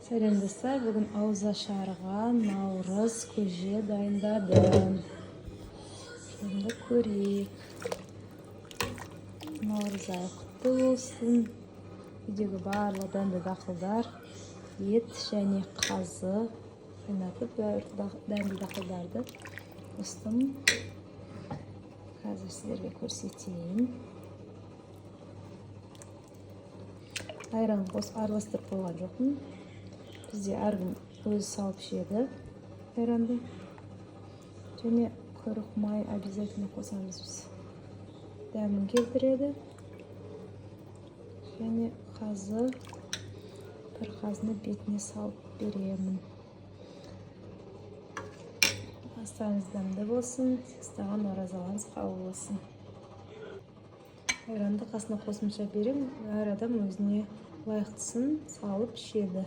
Сәлем достар, бүгін ауызашарға наурыз көже дайындадым. Енді көрейік. Наурыз айы құтты болсын. Үйдегі барлық дәнді дақылдар, ет және қазы қайнатып дәнді дақылдарды қостым. Қазір сіздерге көрсетейін. Айран араластырып қойған жоқпын. Бізде әркім өзі салып ішеді айранды. Және қырық май обязательно қосамыз біз. Дәмін келтіреді. Және қазы бір қазыны бетіне салып беремін. Астарыңыз дәмді болсын, ұстаған оразаларыңыз қабыл болсын. Айранды қасына қосымша берем, әр адам өзіне лайықтысын салып ішеді.